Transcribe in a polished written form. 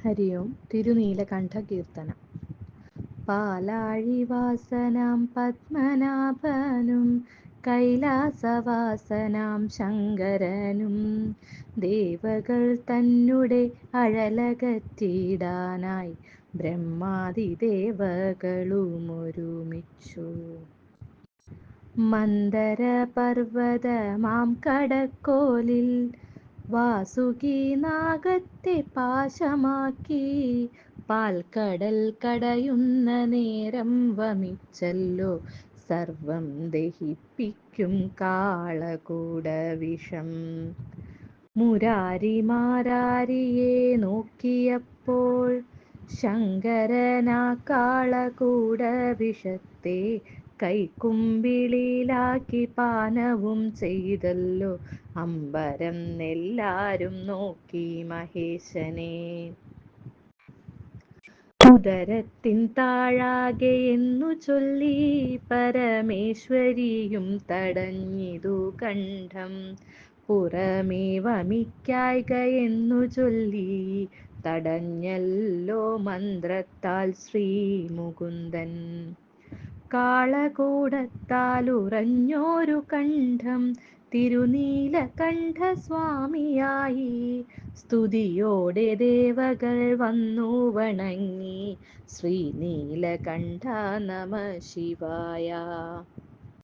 ഹരി ഓം. തിരുനീലകണ്ഠകീർത്തനം. പാലാഴിവാസനാം പത്മനാഭനും കൈലാസവാസനാം ശങ്കരനും ദേവകൾ തന്നെ അഴലകറ്റിടാനായി ബ്രഹ്മാദിദേവകളുമൊരുമിച്ചു. മന്ദരപർവ്വതമാം കടക്കോലിൽ വാസുകി നാഗത്തെ പാശമാക്കി പാൽക്കടൽ കടയുന്ന നേരം വമിച്ചല്ലോ സർവം ദഹിപ്പിക്കും കാളകൂടവിഷം. മുരാരിമാരാരിയെ നോക്കിയപ്പോൾ ശങ്കരനാ കാളകൂടവിഷത്തെ കൈക്കുമ്പിളിലാക്കി പാനവും ചെയ്തല്ലോ അമ്പരം എല്ലാരും നോക്കി മഹേശനെ. ഉദരത്തിൻ താഴാകെ എന്നു ചൊല്ലി പരമേശ്വരിയും തടഞ്ഞിതു കണ്ഠം. പുറമേ വമിക്കായ്ക എന്നു ചൊല്ലി തടഞ്ഞല്ലോ മന്ത്രത്താൽ ശ്രീമുകുന്ദൻ. കാളകൂടത്താൽ ഉറഞ്ഞോരു കണ്ഠം തിരുനീലകണ്ഠസ്വാമിയായി സ്തുതിയോടെ ദേവകൾ വന്നു വണങ്ങി ശ്രീനീലകണ്ഠ നമഃ ശിവായ.